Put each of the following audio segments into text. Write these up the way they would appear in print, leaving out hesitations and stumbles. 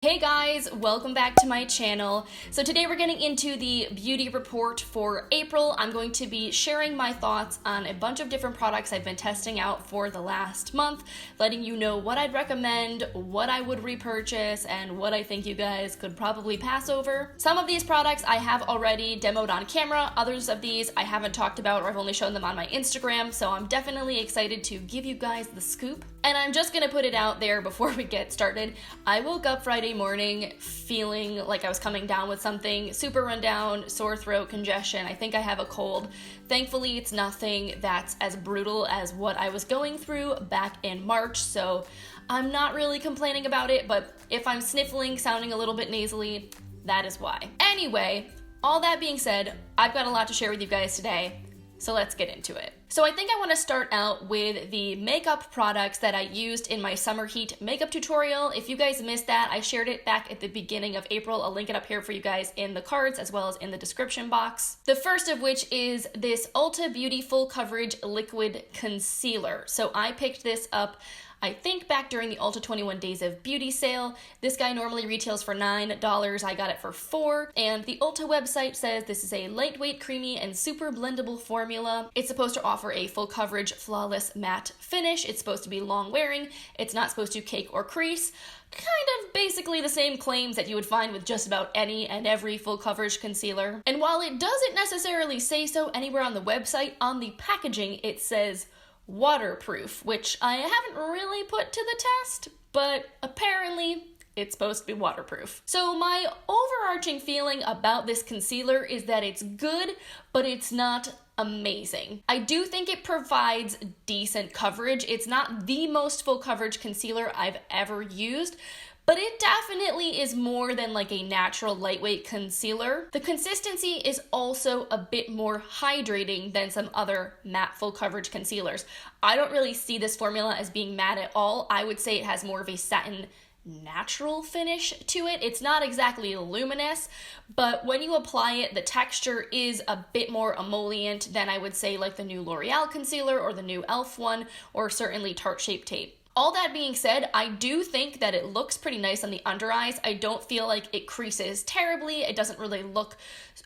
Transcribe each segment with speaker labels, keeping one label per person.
Speaker 1: Hey guys, welcome back to my channel. So today we're getting into the beauty report for April. I'm going to be sharing my thoughts on a bunch of different products I've been testing out for the last month, letting you know what I'd recommend, what I would repurchase, and what I think you guys could probably pass over. Some of these products I have already demoed on camera, others of these I haven't talked about or I've only shown them on my Instagram, so I'm definitely excited to give you guys the scoop. And I'm just gonna put it out there before we get started. I woke up Friday morning feeling like I was coming down with something, super run down, sore throat, congestion. I think I have a cold. Thankfully, it's nothing that's as brutal as what I was going through back in March, so I'm not really complaining about it, but if I'm sniffling, sounding a little bit nasally, that is why. Anyway, all that being said, I've got a lot to share with you guys today, so let's get into it. So I think I want to start out with the makeup products that I used in my summer heat makeup tutorial. If you guys missed that, I shared it back at the beginning of April. I'll link it up here for you guys in the cards as well as in the description box. The first of which is this Ulta Beauty Full Coverage Liquid Concealer. So I picked this up I think back during the Ulta 21 Days of Beauty sale. This guy normally retails for $9. I got it for $4. And the Ulta website says this is a lightweight, creamy, and super blendable formula. It's supposed to offer a full coverage, flawless matte finish. It's supposed to be long wearing. It's not supposed to cake or crease. Kind of basically the same claims that you would find with just about any and every full coverage concealer. And while it doesn't necessarily say so anywhere on the website, on the packaging it says waterproof, which I haven't really put to the test, but apparently it's supposed to be waterproof. So my overarching feeling about this concealer is that it's good, but it's not amazing. I do think it provides decent coverage. It's not the most full coverage concealer I've ever used, but it definitely is more than like a natural lightweight concealer. The consistency is also a bit more hydrating than some other matte full coverage concealers. I don't really see this formula as being matte at all. I would say it has more of a satin natural finish to it. It's not exactly luminous, but when you apply it, the texture is a bit more emollient than I would say like the new L'Oreal concealer or the new e.l.f. one, or certainly Tarte Shape Tape. All that being said, I do think that it looks pretty nice on the under eyes. I don't feel like it creases terribly. It doesn't really look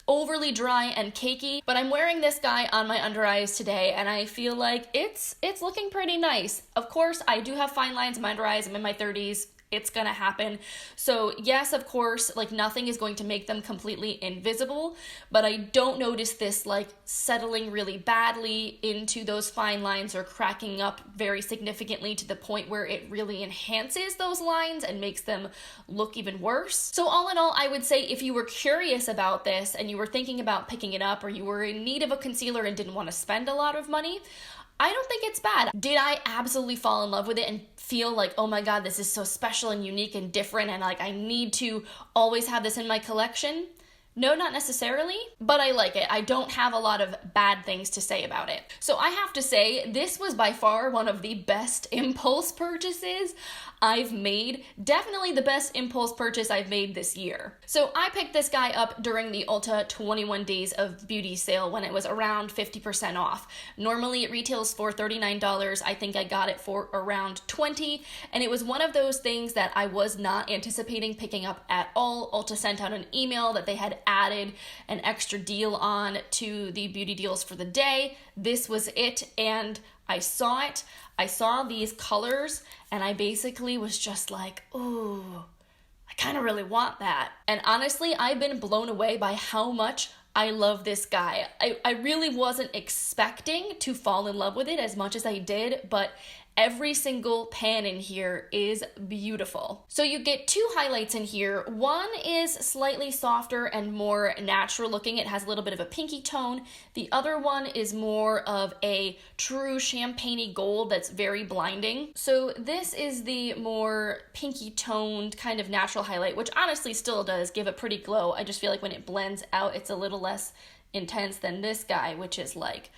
Speaker 1: overly dry and cakey, but I'm wearing this guy on my under eyes today and I feel like it's looking pretty nice. Of course, I do have fine lines in my under eyes. I'm in my 30s. It's gonna happen. So yes, of course, like nothing is going to make them completely invisible, but I don't notice this like settling really badly into those fine lines or cracking up very significantly to the point where it really enhances those lines and makes them look even worse. So all in all, I would say if you were curious about this and you were thinking about picking it up, or you were in need of a concealer and didn't want to spend a lot of money, I don't think it's bad. Did I absolutely fall in love with it and feel like, oh my god, this is so special and unique and different and like I need to always have this in my collection? No, not necessarily, but I like it. I don't have a lot of bad things to say about it. So I have to say, this was by far one of the best impulse purchases I've made. Definitely the best impulse purchase I've made this year. So I picked this guy up during the Ulta 21 Days of Beauty sale when it was around 50% off. Normally it retails for $39. I think I got it for around $20, and it was one of those things that I was not anticipating picking up at all. Ulta sent out an email that they had added an extra deal on to the beauty deals for the day. This was it, and I saw it. I saw these colors, and I basically was just like, ooh, I kind of really want that. And honestly, I've been blown away by how much I love this guy. I really wasn't expecting to fall in love with it as much as I did, but every single pan in here is beautiful. So you get two highlights in here. One is slightly softer and more natural looking. It has a little bit of a pinky tone. The other one is more of a true champagne-y gold that's very blinding. So this is the more pinky toned kind of natural highlight, which honestly still does give a pretty glow. I just feel like when it blends out, it's a little less intense than this guy, which is like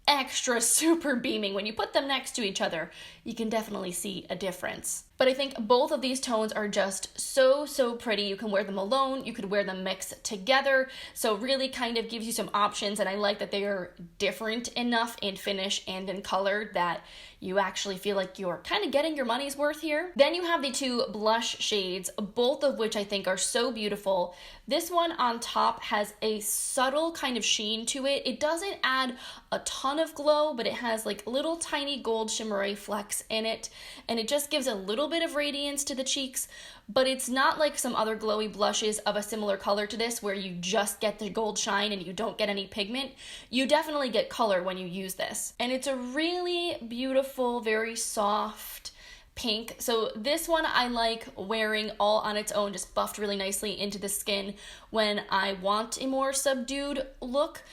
Speaker 1: extra super beaming. When you put them next to each other, you can definitely see a difference. But I think both of these tones are just so, so pretty. You can wear them alone, you could wear them mixed together, so really kind of gives you some options, and I like that they are different enough in finish and in color that you actually feel like you're kind of getting your money's worth here. Then you have the two blush shades, both of which I think are so beautiful. This one on top has a subtle kind of sheen to it. It doesn't add a ton of glow, but it has like little tiny gold shimmery flecks in it, and it just gives a little bit of radiance to the cheeks, but it's not like some other glowy blushes of a similar color to this where you just get the gold shine and you don't get any pigment. You definitely get color when you use this. And it's a really beautiful, very soft pink. So this one I like wearing all on its own, just buffed really nicely into the skin when I want a more subdued look.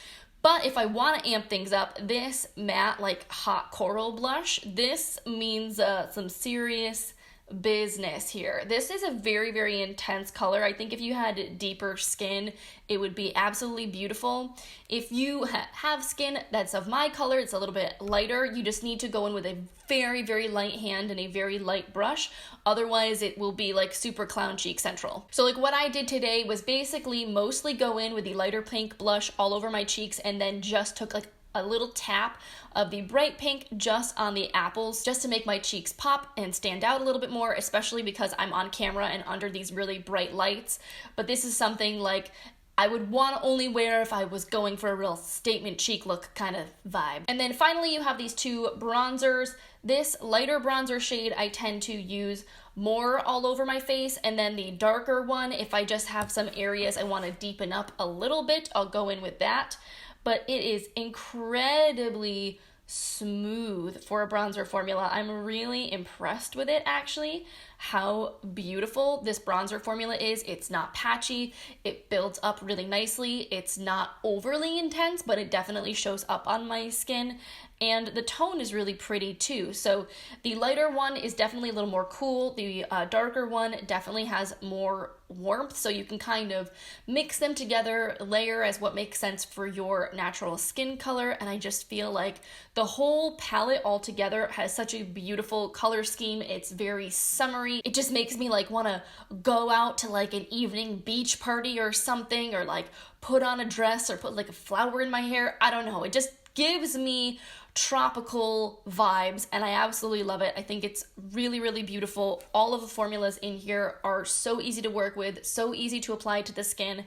Speaker 1: But if I want to amp things up, this matte, like hot coral blush, this means some serious business here. This is a very, very intense color. I think if you had deeper skin, it would be absolutely beautiful. If you have skin that's of my color, it's a little bit lighter, you just need to go in with a very, very light hand and a very light brush. Otherwise, it will be like super clown cheek central. So like what I did today was basically mostly go in with the lighter pink blush all over my cheeks and then just took like a little tap of the bright pink just on the apples, just to make my cheeks pop and stand out a little bit more, especially because I'm on camera and under these really bright lights. But this is something like I would want to only wear if I was going for a real statement cheek look kind of vibe. And then finally you have these two bronzers. This lighter bronzer shade I tend to use more all over my face, and then the darker one, if I just have some areas I want to deepen up a little bit, I'll go in with that. But it is incredibly smooth for a bronzer formula. I'm really impressed with it, actually, how beautiful this bronzer formula is. It's not patchy, it builds up really nicely, it's not overly intense, but it definitely shows up on my skin, and the tone is really pretty too. So the lighter one is definitely a little more cool, the darker one definitely has more warmth, so you can kind of mix them together, layer as what makes sense for your natural skin color, and I just feel like the whole palette altogether has such a beautiful color scheme. It's very summery. It just makes me like want to go out to like an evening beach party or something, or like put on a dress or put like a flower in my hair. I don't know. It just gives me tropical vibes and I absolutely love it. I think it's really, really beautiful. All of the formulas in here are so easy to work with, so easy to apply to the skin.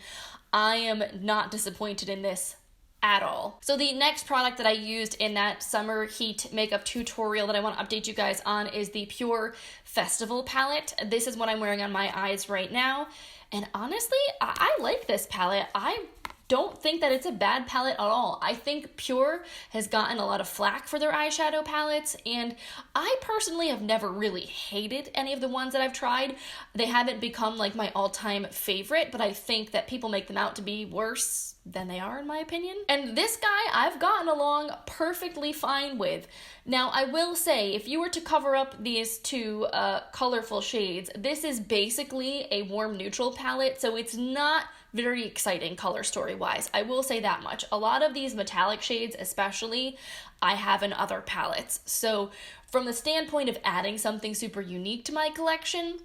Speaker 1: I am not disappointed in this at all. So the next product that I used in that summer heat makeup tutorial that I want to update you guys on is the Pure Festival palette. This is what I'm wearing on my eyes right now. And honestly, I like this palette. I don't think that it's a bad palette at all. I think Pure has gotten a lot of flack for their eyeshadow palettes, and I personally have never really hated any of the ones that I've tried. They haven't become like my all-time favorite, but I think that people make them out to be worse than they are in my opinion. And this guy I've gotten along perfectly fine with. Now I will say, if you were to cover up these two colorful shades, this is basically a warm neutral palette, so it's not very exciting color story wise. I will say that much. A lot of these metallic shades especially I have in other palettes. So from the standpoint of adding something super unique to my collection,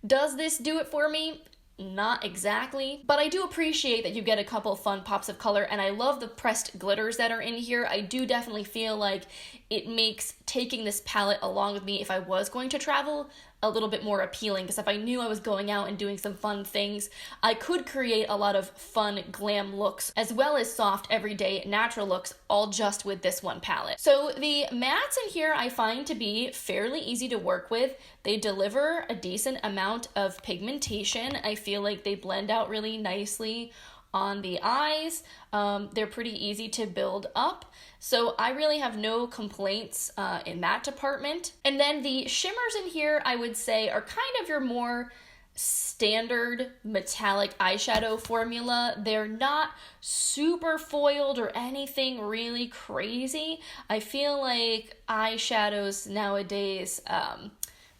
Speaker 1: does this do it for me? Not exactly, but I do appreciate that you get a couple fun pops of color, and I love the pressed glitters that are in here. I do definitely feel like it makes taking this palette along with me if I was going to travel a little bit more appealing, because if I knew I was going out and doing some fun things, I could create a lot of fun glam looks as well as soft everyday natural looks, all just with this one palette. So the mattes in here I find to be fairly easy to work with. They deliver a decent amount of pigmentation. I feel like they blend out really nicely on the eyes. They're pretty easy to build up. So I really have no complaints in that department. And then the shimmers in here, I would say, are kind of your more standard metallic eyeshadow formula. They're not super foiled or anything really crazy. I feel like eyeshadows nowadays,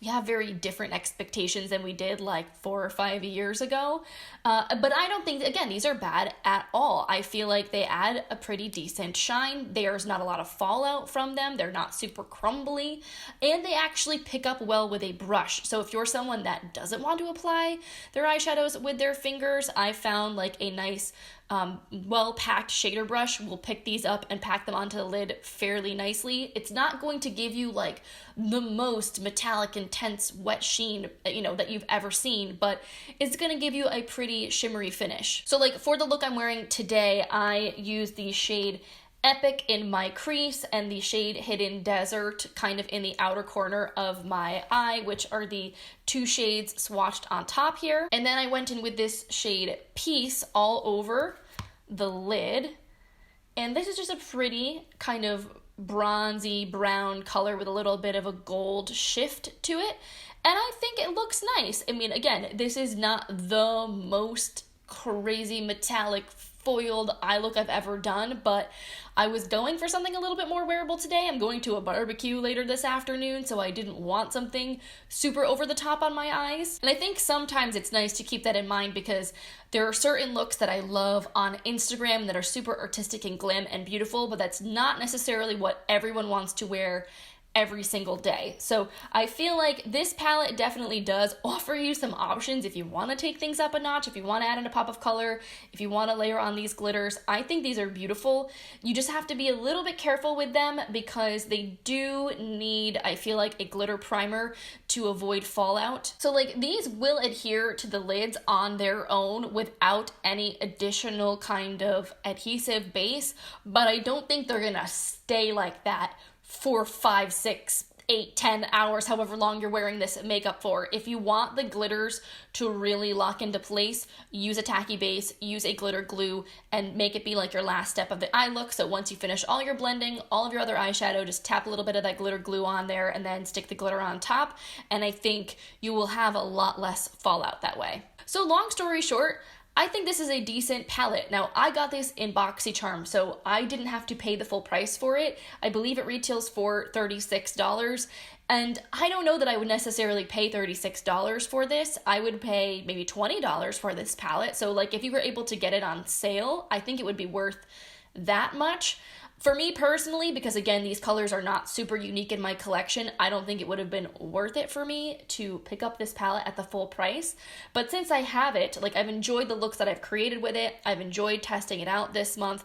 Speaker 1: we have very different expectations than we did like 4 or 5 years ago. But I don't think, again, these are bad at all. I feel like they add a pretty decent shine. There's not a lot of fallout from them. They're not super crumbly, and they actually pick up well with a brush. So if you're someone that doesn't want to apply their eyeshadows with their fingers, I found like a nice well-packed shader brush will pick these up and pack them onto the lid fairly nicely. It's not going to give you like the most metallic, intense, wet sheen, that you've ever seen, but it's gonna give you a pretty shimmery finish. So like for the look I'm wearing today, I use the shade Epic in my crease and the shade Hidden Desert kind of in the outer corner of my eye, which are the two shades swatched on top here. And then I went in with this shade Peace all over the lid. And this is just a pretty kind of bronzy brown color with a little bit of a gold shift to it. And I think it looks nice. I mean, again, this is not the most crazy metallic foiled eye look I've ever done, but I was going for something a little bit more wearable today. I'm going to a barbecue later this afternoon, so I didn't want something super over the top on my eyes. And I think sometimes it's nice to keep that in mind because there are certain looks that I love on Instagram that are super artistic and glam and beautiful, but that's not necessarily what everyone wants to wear every single day. So I feel like this palette definitely does offer you some options if you want to take things up a notch, if you want to add in a pop of color, if you want to layer on these glitters. I think these are beautiful. You just have to be a little bit careful with them because they do need, I feel like, a glitter primer to avoid fallout. So like these will adhere to the lids on their own without any additional kind of adhesive base, but I don't think they're gonna stay like that for 5, 6, 8, 10 hours, however long you're wearing this makeup for. If you want the glitters to really lock into place, use a tacky base, use a glitter glue, and make it be like your last step of the eye look. So once you finish all your blending, all of your other eyeshadow, just tap a little bit of that glitter glue on there and then stick the glitter on top. And I think you will have a lot less fallout that way. So long story short, I think this is a decent palette. Now, I got this in BoxyCharm, so I didn't have to pay the full price for it. I believe it retails for $36, and I don't know that I would necessarily pay $36 for this. I would pay maybe $20 for this palette, so like if you were able to get it on sale, I think it would be worth that much. For me personally, because again, these colors are not super unique in my collection, I don't think it would have been worth it for me to pick up this palette at the full price. But since I have it, like I've enjoyed the looks that I've created with it, I've enjoyed testing it out this month.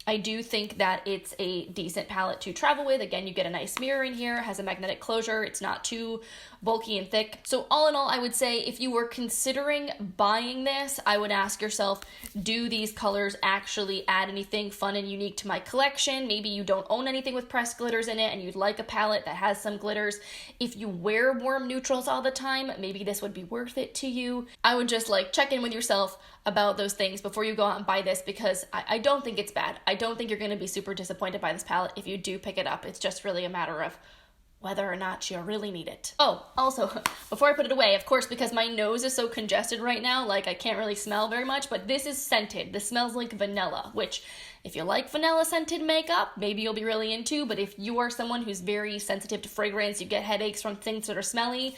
Speaker 1: I do think that it's a decent palette to travel with. Again, you get a nice mirror in here, has a magnetic closure, it's not too bulky and thick. So all in all, I would say if you were considering buying this, I would ask yourself, do these colors actually add anything fun and unique to my collection? Maybe you don't own anything with pressed glitters in it and you'd like a palette that has some glitters. If you wear warm neutrals all the time, maybe this would be worth it to you. I would just like check in with yourself about those things before you go out and buy this because I don't think it's bad. I don't think you're going to be super disappointed by this palette if you do pick it up. It's just really a matter of whether or not you really need it. Oh, also, before I put it away, of course, because my nose is so congested right now, like I can't really smell very much, but this is scented. This smells like vanilla, which if you like vanilla scented makeup, maybe you'll be really into, but if you are someone who's very sensitive to fragrance, you get headaches from things that are smelly,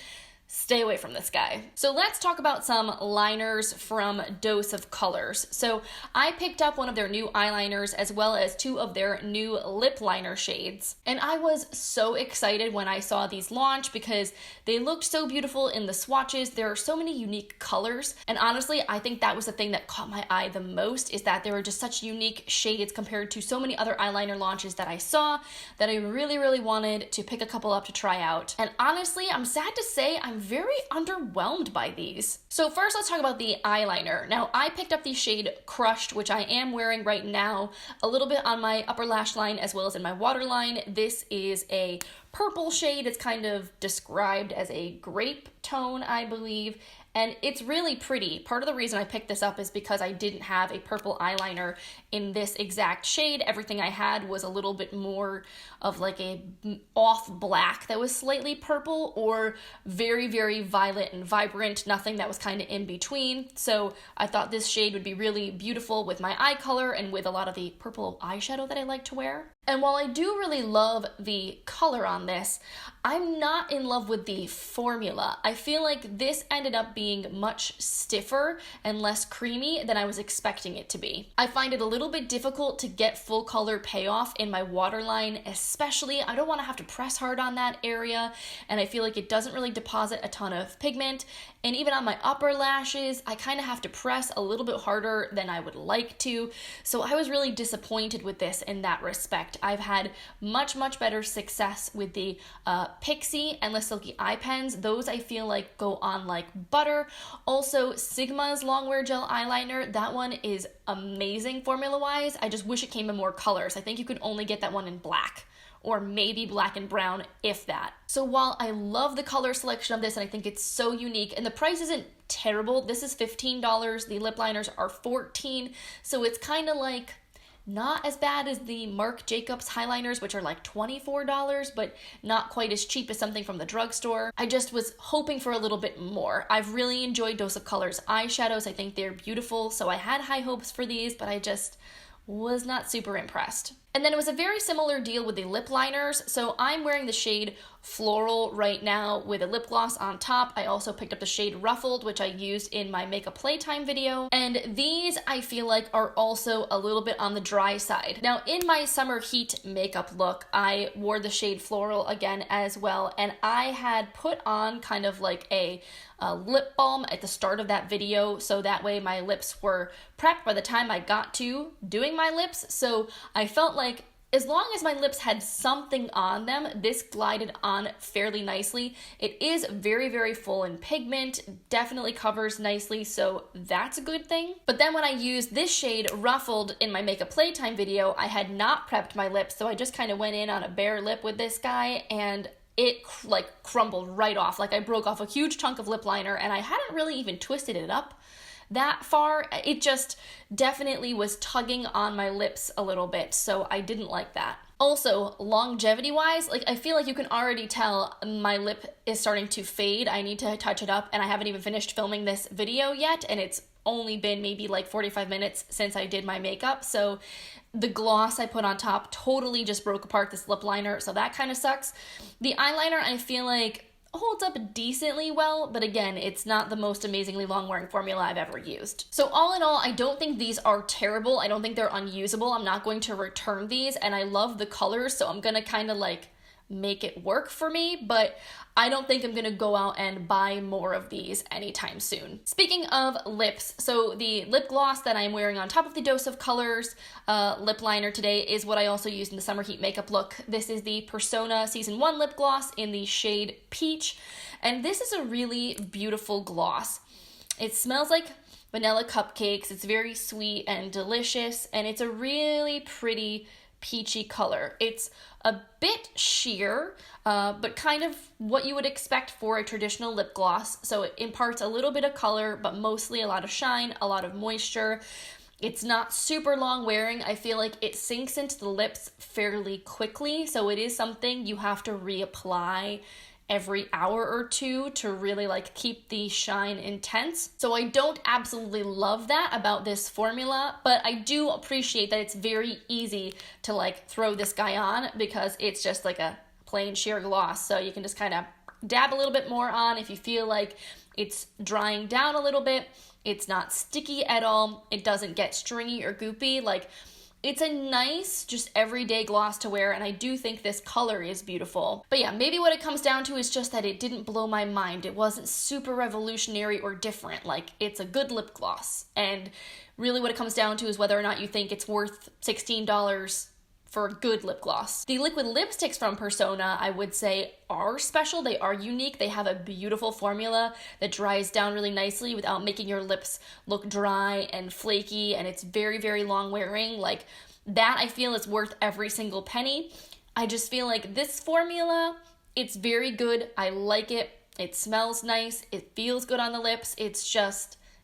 Speaker 1: stay away from this guy. So let's talk about some liners from Dose of Colors. So I picked up one of their new eyeliners as well as two of their new lip liner shades. And I was so excited when I saw these launch because they looked so beautiful in the swatches. There are so many unique colors. And honestly, I think that was the thing that caught my eye the most is that there were just such unique shades compared to so many other eyeliner launches that I saw that I really, really wanted to pick a couple up to try out. And honestly, I'm sad to say I'm very underwhelmed by these. So first let's talk about the eyeliner. Now I picked up the shade Crushed, which I am wearing right now, a little bit on my upper lash line as well as in my waterline. This is a purple shade. It's kind of described as a grape tone, I believe. and it's really pretty. Part of the reason I picked this up is because I didn't have a purple eyeliner in this exact shade. Everything I had was a little bit more of like a off black that was slightly purple, or very, very violet and vibrant, nothing that was kind of in between. So I thought this shade would be really beautiful with my eye color and with a lot of the purple eyeshadow that I like to wear. And while I do really love the color on this, I'm not in love with the formula. I feel like this ended up being much stiffer and less creamy than I was expecting it to be. I find it a little bit difficult to get full color payoff in my waterline, especially. I don't want to have to press hard on that area, and I feel like it doesn't really deposit a ton of pigment. And even on my upper lashes, I kind of have to press a little bit harder than I would like to. So I was really disappointed with this in that respect. I've had much better success with the Pixie and the Silky Eye Pens. Those I feel like go on like butter. Also, Sigma's Longwear Gel Eyeliner, that one is amazing formula-wise. I just wish it came in more colors. I think you could only get that one in black, or maybe black and brown, if that. So while I love the color selection of this and I think it's so unique, and the price isn't terrible, this is $15, the lip liners are $14, so it's kind of like not as bad as the Marc Jacobs highliners, which are like $24, but not quite as cheap as something from the drugstore. I just was hoping for a little bit more. I've really enjoyed Dose of Colors eyeshadows. I think they're beautiful, so I had high hopes for these, but I just was not super impressed. And then it was a very similar deal with the lip liners. So I'm wearing the shade Floral right now with a lip gloss on top. I also picked up the shade Ruffled, which I used in my makeup playtime video. And these I feel like are also a little bit on the dry side. Now in my summer heat makeup look, I wore the shade Floral again as well. And I had put on kind of like a lip balm at the start of that video, so that way my lips were prepped by the time I got to doing my lips. So I felt like as long as my lips had something on them, this glided on fairly nicely. It is very full in pigment, definitely covers nicely, so that's a good thing. But then when I used this shade Ruffled in my makeup playtime video, I had not prepped my lips, so I just kind of went in on a bare lip with this guy, and it like crumbled right off. Like I broke off a huge chunk of lip liner, and I hadn't really even twisted it up that far. It just definitely was tugging on my lips a little bit, so I didn't like that. Also, longevity wise, like I feel like you can already tell my lip is starting to fade. I need to touch it up, and I haven't even finished filming this video yet, and it's only been maybe like 45 minutes since I did my makeup, so the gloss I put on top totally just broke apart this lip liner, so that kind of sucks. The eyeliner I feel like holds up decently well, but again, it's not the most amazingly long wearing formula I've ever used. So all in all, I don't think these are terrible. I don't think they're unusable. I'm not going to return these, and I love the colors, so I'm gonna kind of like make it work for me, but I don't think I'm gonna go out and buy more of these anytime soon. Speaking of lips, so the lip gloss that I'm wearing on top of the Dose of Colors lip liner today is what I also used in the summer heat makeup look. This is the Persona Season 1 lip gloss in the shade Peach, and this is a really beautiful gloss. It smells like vanilla cupcakes, it's very sweet and delicious, and it's a really pretty peachy color. It's a bit sheer, but kind of what you would expect for a traditional lip gloss. So it imparts a little bit of color, but mostly a lot of shine, a lot of moisture. It's not super long wearing. I feel like it sinks into the lips fairly quickly, so it is something you have to reapply every hour or two to really like keep the shine intense. So I don't absolutely love that about this formula, but I do appreciate that it's very easy to like throw this guy on because it's just like a plain sheer gloss. So you can just kind of dab a little bit more on if you feel like it's drying down a little bit. It's not sticky at all. It doesn't get stringy or goopy. Like, it's a nice, just everyday gloss to wear, and I do think this color is beautiful. But yeah, maybe what it comes down to is just that it didn't blow my mind. It wasn't super revolutionary or different. Like, it's a good lip gloss. And really what it comes down to is whether or not you think it's worth $16 for a good lip gloss. The liquid lipsticks from Persona, I would say, are special. They are unique. They have a beautiful formula that dries down really nicely without making your lips look dry and flaky, and it's very long wearing. Like, that I feel is worth every single penny. I just feel like this formula, it's very good. I like it. It smells nice. It feels good on the lips.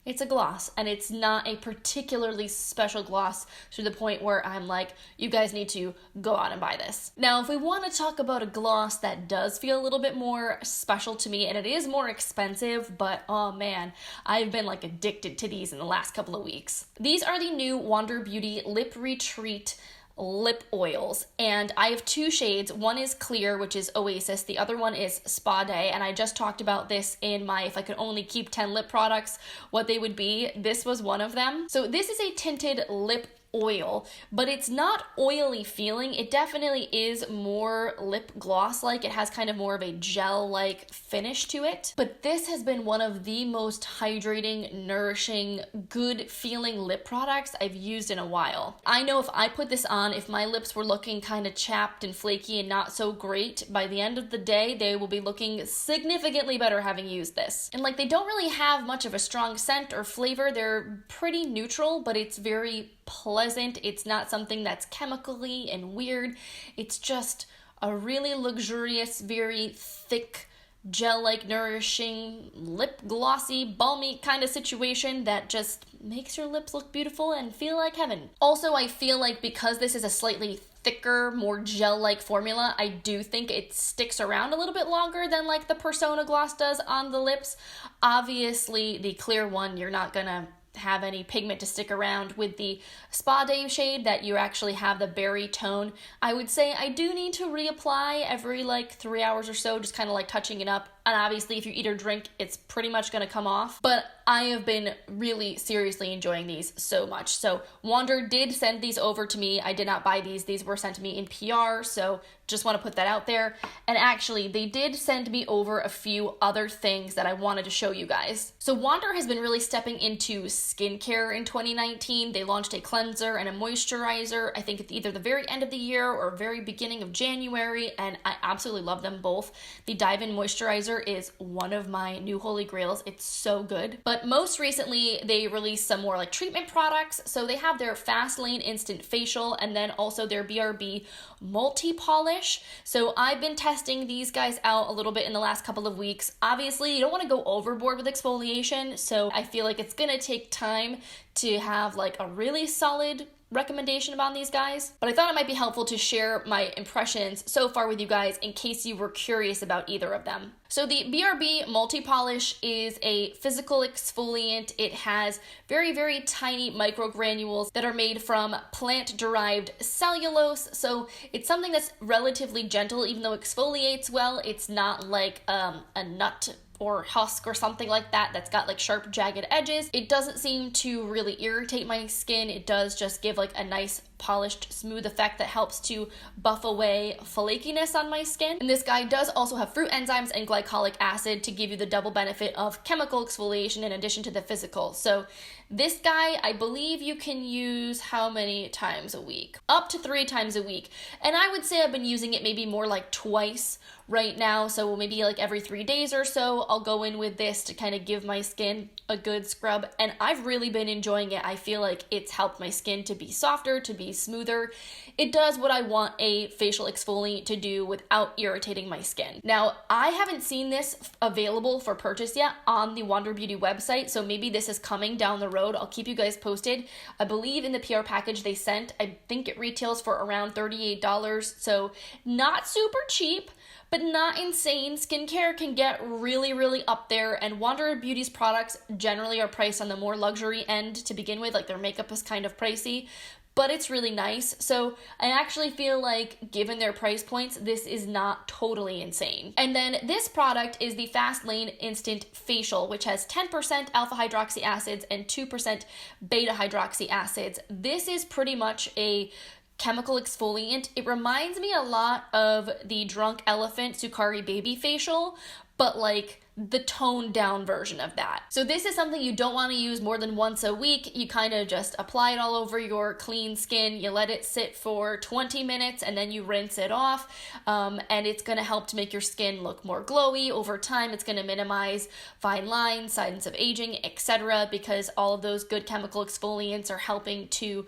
Speaker 1: It's a gloss, and it's not a particularly special gloss to the point where I'm like, you guys need to go out and buy this. Now, if we want to talk about a gloss that does feel a little bit more special to me, and it is more expensive, but oh man, I've been like addicted to these in the last couple of weeks. These are the new Wander Beauty Lip Retreat lip oils, and I have two shades. One is clear, which is Oasis. The other one is Spa Day, and I just talked about this in my if I could only keep 10 lip products, what they would be. This was one of them. So this is a tinted lip oil, but it's not oily feeling. It definitely is more lip gloss like. It has kind of more of a gel like finish to it, but this has been one of the most hydrating, nourishing, good feeling lip products I've used in a while. I know if I put this on, if my lips were looking kind of chapped and flaky and not so great, by the end of the day they will be looking significantly better having used this. And like, they don't really have much of a strong scent or flavor. They're pretty neutral, but it's very pleasant. It's not something that's chemically and weird. It's just a really luxurious, very thick, gel-like, nourishing, lip glossy, balmy kind of situation that just makes your lips look beautiful and feel like heaven. Also, I feel like because this is a slightly thicker, more gel-like formula, I do think it sticks around a little bit longer than like the Persona gloss does on the lips. Obviously, the clear one, you're not gonna have any pigment to stick around. With the Spa Day shade that you actually have the berry tone, I would say I do need to reapply every like 3 hours or so, just kind of like touching it up. And obviously if you eat or drink, it's pretty much going to come off. But I have been really seriously enjoying these so much. So Wander did send these over to me. I did not buy these. These were sent to me in PR, so just want to put that out there. And actually, they did send me over a few other things that I wanted to show you guys. So Wander has been really stepping into skincare in 2019. They launched a cleanser and a moisturizer, I think at either the very end of the year or very beginning of January, and I absolutely love them both. The Dive-In Moisturizer is one of my new holy grails. It's so good. But most recently, they released some more like treatment products. So they have their Fast Lane Instant Facial and then also their BRB Multipolish. So I've been testing these guys out a little bit in the last couple of weeks. Obviously, you don't want to go overboard with exfoliation, so I feel like it's gonna take time to have like a really solid recommendation about these guys, but I thought it might be helpful to share my impressions so far with you guys in case you were curious about either of them. So the BRB Multipolish is a physical exfoliant. It has very, very tiny microgranules that are made from plant-derived cellulose, so it's something that's relatively gentle. Even though it exfoliates well, it's not like a nut or husk or something like that that's got like sharp, jagged edges. It doesn't seem to really irritate my skin. It does just give like a nice polished, smooth effect that helps to buff away flakiness on my skin. And this guy does also have fruit enzymes and glycolic acid to give you the double benefit of chemical exfoliation in addition to the physical. So this guy, I believe you can use how many times a week? Up to 3 times a week. And I would say I've been using it maybe more like twice right now. So maybe like every 3 days or so, I'll go in with this to kind of give my skin a good scrub. And I've really been enjoying it. I feel like it's helped my skin to be softer, to be smoother. It does what I want a facial exfoliant to do without irritating my skin. Now, I haven't seen this available for purchase yet on the Wander Beauty website, so maybe this is coming down the road. I'll keep you guys posted. I believe in the PR package they sent, I think it retails for around $38, so not super cheap, but not insane. Skincare can get really, really up there, and Wander Beauty's products generally are priced on the more luxury end to begin with. Like, their makeup is kind of pricey, but it's really nice. So I actually feel like, given their price points, this is not totally insane. And then this product is the Fast Lane Instant Facial, which has 10% alpha hydroxy acids and 2% beta hydroxy acids. This is pretty much a chemical exfoliant. It reminds me a lot of the Drunk Elephant Sukari Baby Facial, but like the toned down version of that. So this is something you don't want to use more than once a week. You kind of just apply it all over your clean skin. You let it sit for 20 minutes and then you rinse it off. And it's going to help to make your skin look more glowy over time. It's going to minimize fine lines, signs of aging, etc., because all of those good chemical exfoliants are helping to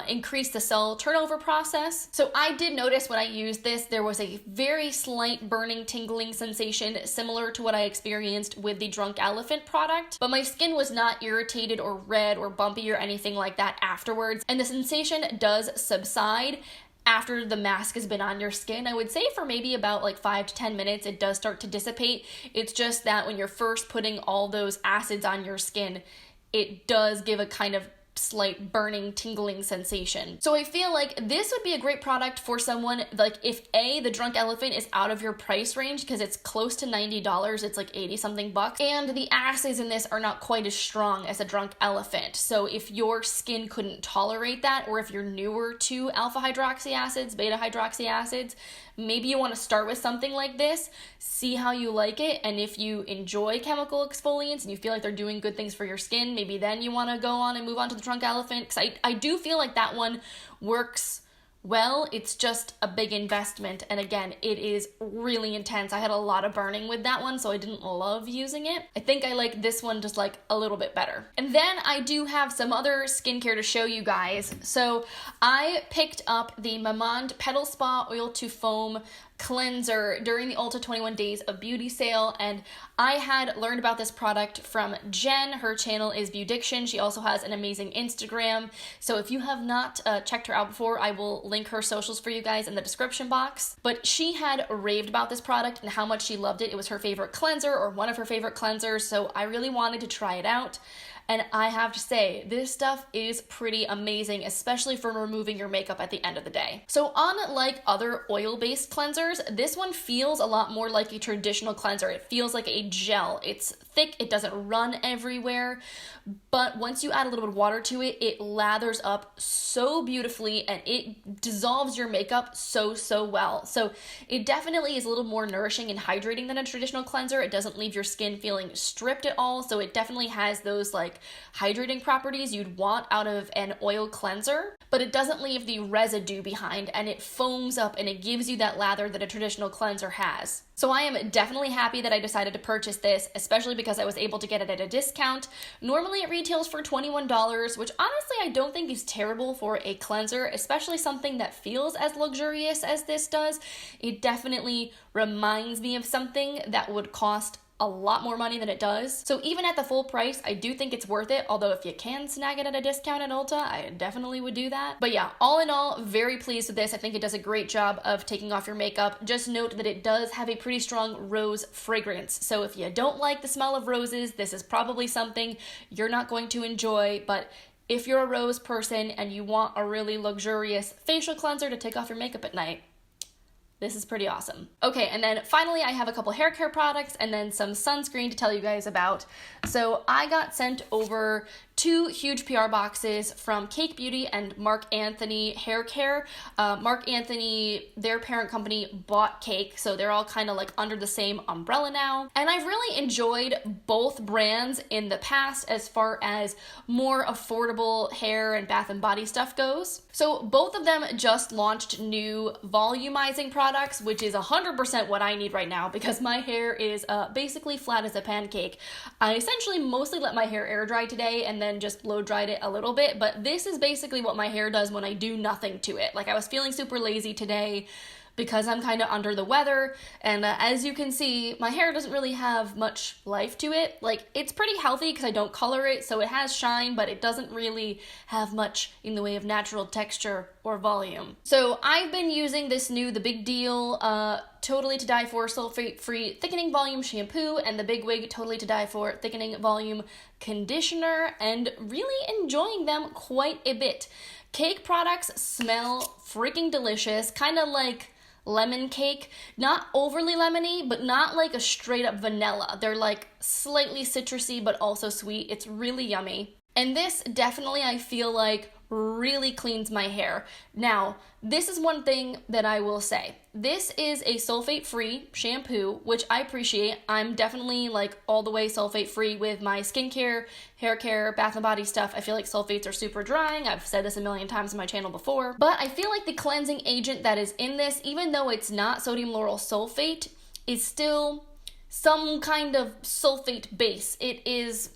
Speaker 1: increase the cell turnover process. So I did notice when I used this, there was a very slight burning, tingling sensation similar to what I experienced with the Drunk Elephant product, but my skin was not irritated or red or bumpy or anything like that afterwards, and the sensation does subside after the mask has been on your skin. I would say for maybe about like 5 to 10 minutes, it does start to dissipate. It's just that when you're first putting all those acids on your skin, it does give a kind of slight burning, tingling sensation. So I feel like this would be a great product for someone, like if the Drunk Elephant is out of your price range, because it's close to $90, it's like 80 something bucks, and the acids in this are not quite as strong as a Drunk Elephant. So if your skin couldn't tolerate that, or if you're newer to alpha hydroxy acids, beta hydroxy acids, maybe you want to start with something like this, see how you like it, and if you enjoy chemical exfoliants and you feel like they're doing good things for your skin, maybe then you want to go on and move on to the Drunk Elephant, because I do feel like that one works well. It's just a big investment, and again, it is really intense. I had a lot of burning with that one, so I didn't love using it. I think I like this one just like a little bit better. And then I do have some other skincare to show you guys. So I picked up the Mamonde Petal Spa Oil to Foam cleanser during the Ulta 21 Days of Beauty sale, and I had learned about this product from Jen. Her channel is Beaudiction. She also has an amazing Instagram, so if you have not checked her out before, I will link her socials for you guys in the description box. But she had raved about this product and how much she loved it. It was her favorite cleanser, or one of her favorite cleansers, so I really wanted to try it out. And I have to say, this stuff is pretty amazing, especially for removing your makeup at the end of the day. So unlike other oil-based cleansers, this one feels a lot more like a traditional cleanser. It feels like a gel. It's thick, it doesn't run everywhere, but once you add a little bit of water to it, it lathers up so beautifully and it dissolves your makeup so well. So it definitely is a little more nourishing and hydrating than a traditional cleanser. It doesn't leave your skin feeling stripped at all, so it definitely has those like hydrating properties you'd want out of an oil cleanser, but it doesn't leave the residue behind, and it foams up and it gives you that lather that a traditional cleanser has. So I am definitely happy that I decided to purchase this, especially because I was able to get it at a discount. Normally it retails for $21, which honestly I don't think is terrible for a cleanser, especially something that feels as luxurious as this does. It definitely reminds me of something that would cost a lot more money than it does. So even at the full price, I do think it's worth it, although if you can snag it at a discount at Ulta, I definitely would do that. But yeah, all in all, very pleased with this. I think it does a great job of taking off your makeup. Just note that it does have a pretty strong rose fragrance, so if you don't like the smell of roses, this is probably something you're not going to enjoy, but if you're a rose person and you want a really luxurious facial cleanser to take off your makeup at night, this is pretty awesome. Okay, and then finally I have a couple hair care products and then some sunscreen to tell you guys about. So I got sent over 2 huge PR boxes from Cake Beauty and Marc Anthony Hair Care. Marc Anthony, their parent company, bought Cake, so they're all kind of like under the same umbrella now. And I've really enjoyed both brands in the past as far as more affordable hair and bath and body stuff goes. So both of them just launched new volumizing products, which is 100% what I need right now because my hair is basically flat as a pancake. I essentially mostly let my hair air dry today and then just blow dried it a little bit, but this is basically what my hair does when I do nothing to it. Like I was feeling super lazy today because I'm kind of under the weather, and as you can see, my hair doesn't really have much life to it. Like, it's pretty healthy because I don't color it, so it has shine, but it doesn't really have much in the way of natural texture or volume. So I've been using this new The Big Deal Totally to Die For Sulfate-Free Thickening Volume Shampoo and the Big Wig Totally to Die For Thickening Volume Conditioner, and really enjoying them quite a bit. Cake products smell freaking delicious, kind of like lemon cake. Not overly lemony, but not like a straight up vanilla. They're like slightly citrusy, but also sweet. It's really yummy. And this definitely, I feel like, really cleans my hair. Now, this is one thing that I will say. This is a sulfate-free shampoo, which I appreciate. I'm definitely like all the way sulfate-free with my skincare, hair care, bath and body stuff. I feel like sulfates are super drying. I've said this a million times on my channel before. But I feel like the cleansing agent that is in this, even though it's not sodium lauryl sulfate, is still some kind of sulfate base. It is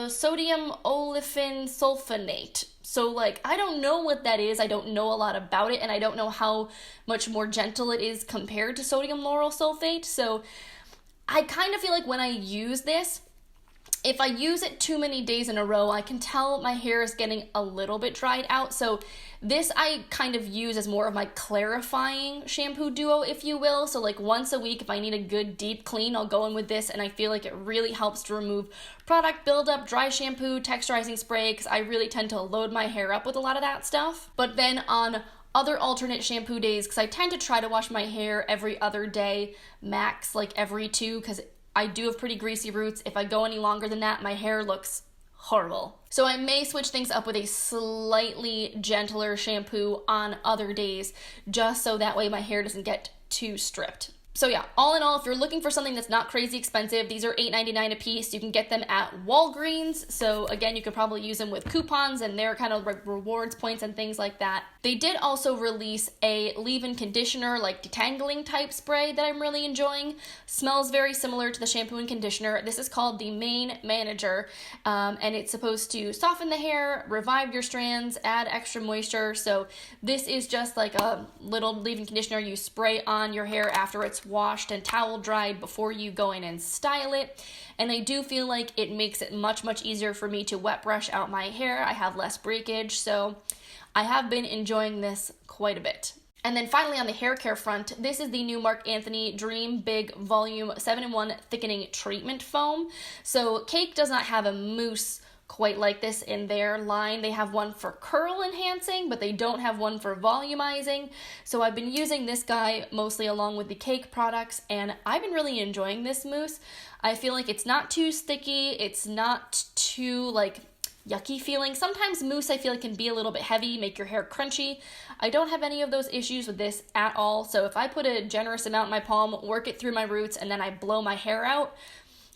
Speaker 1: sodium olefin sulfonate. So like, I don't know what that is. I don't know a lot about it, and I don't know how much more gentle it is compared to sodium lauryl sulfate. So I kind of feel like when I use this, if I use it too many days in a row, I can tell my hair is getting a little bit dried out. So this I kind of use as more of my clarifying shampoo duo, if you will. So like once a week, if I need a good deep clean, I'll go in with this, and I feel like it really helps to remove product buildup, dry shampoo, texturizing spray, because I really tend to load my hair up with a lot of that stuff. But then on other alternate shampoo days, because I tend to try to wash my hair every other day, max like every 2, because I do have pretty greasy roots. If I go any longer than that, my hair looks horrible. So I may switch things up with a slightly gentler shampoo on other days, just so that way my hair doesn't get too stripped. So yeah, all in all, if you're looking for something that's not crazy expensive, these are $8.99 a piece. You can get them at Walgreens. So again, you could probably use them with coupons and their kind of rewards points and things like that. They did also release a leave-in conditioner, like detangling type spray that I'm really enjoying. Smells very similar to the shampoo and conditioner. This is called the Main Manager, and it's supposed to soften the hair, revive your strands, add extra moisture. So this is just like a little leave-in conditioner you spray on your hair after it's washed and towel dried before you go in and style it. And I do feel like it makes it much easier for me to wet brush out my hair. I have less breakage, so I have been enjoying this quite a bit. And then finally on the hair care front, this is the new Marc Anthony Dream Big Volume 7-in-1 Thickening Treatment Foam. So Cake does not have a mousse quite like this in their line. They have one for curl enhancing, but they don't have one for volumizing. So I've been using this guy mostly along with the Cake products, and I've been really enjoying this mousse. I feel like it's not too sticky, it's not too like yucky feeling. Sometimes mousse I feel like can be a little bit heavy, make your hair crunchy. I don't have any of those issues with this at all. So if I put a generous amount in my palm, work it through my roots, and then I blow my hair out,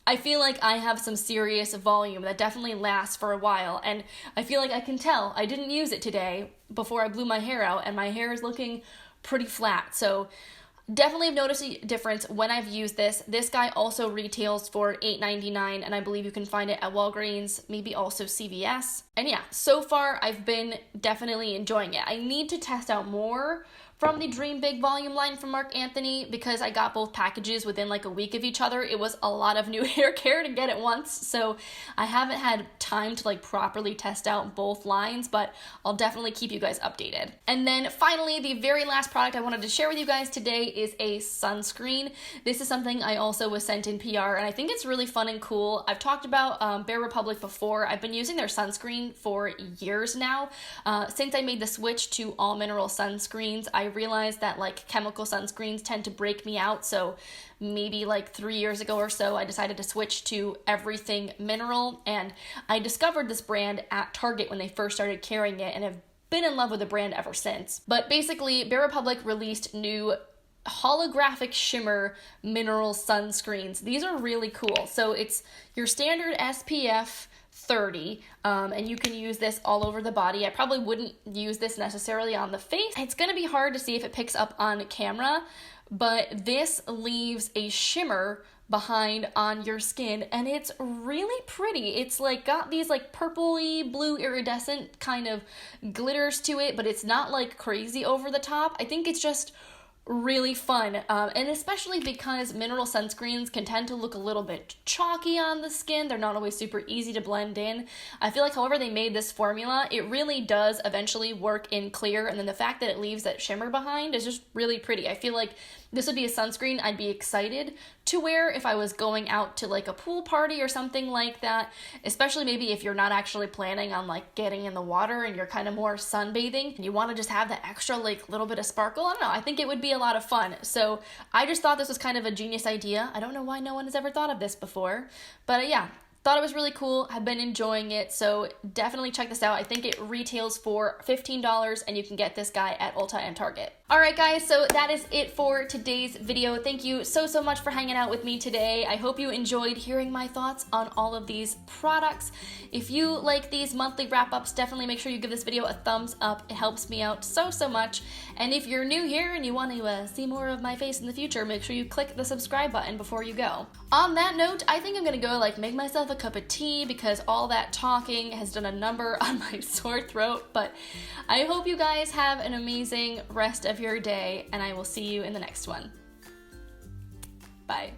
Speaker 1: I feel like I have some serious volume that definitely lasts for a while, and I feel like I can tell I didn't use it today before I blew my hair out, and my hair is looking pretty flat. So definitely have noticed a difference when I've used this. This guy also retails for $8.99, and I believe you can find it at Walgreens, maybe also CVS. And yeah, so far I've been definitely enjoying it. I need to test out more from the Dream Big Volume line from Marc Anthony, because I got both packages within like a week of each other. It was a lot of new hair care to get at once, so I haven't had time to like properly test out both lines, but I'll definitely keep you guys updated. And then finally, the very last product I wanted to share with you guys today is a sunscreen. This is something I also was sent in PR, and I think it's really fun and cool. I've talked about Bare Republic before. I've been using their sunscreen for years now. Since I made the switch to all mineral sunscreens, I realized that like chemical sunscreens tend to break me out, so maybe like 3 years ago or so I decided to switch to everything mineral, and I discovered this brand at Target when they first started carrying it and have been in love with the brand ever since. But basically, Bare Republic released new holographic shimmer mineral sunscreens. These are really cool. So it's your standard SPF 30, and you can use this all over the body. I probably wouldn't use this necessarily on the face. It's gonna be hard to see if it picks up on camera, but this leaves a shimmer behind on your skin, and it's really pretty. It's like got these like purpley blue iridescent kind of glitters to it, but it's not like crazy over the top. I think it's just really fun, and especially because mineral sunscreens can tend to look a little bit chalky on the skin. They're not always super easy to blend in. I feel like however they made this formula, it really does eventually work in clear, and then the fact that it leaves that shimmer behind is just really pretty. I feel like this would be a sunscreen I'd be excited to wear if I was going out to like a pool party or something like that, especially maybe if you're not actually planning on like getting in the water and you're kind of more sunbathing and you want to just have that extra like little bit of sparkle. I don't know, I think it would be a lot of fun. So I just thought this was kind of a genius idea. I don't know why no one has ever thought of this before, but yeah, thought it was really cool. I've been enjoying it, so definitely check this out. I think it retails for $15, and you can get this guy at Ulta and Target. Alright guys, so that is it for today's video. Thank you so much for hanging out with me today. I hope you enjoyed hearing my thoughts on all of these products. If you like these monthly wrap-ups, definitely make sure you give this video a thumbs up. It helps me out so much. And if you're new here and you want to see more of my face in the future, make sure you click the subscribe button before you go. On that note, I think I'm gonna go make myself a cup of tea because all that talking has done a number on my sore throat. But I hope you guys have an amazing rest of your day, and I will see you in the next one. Bye.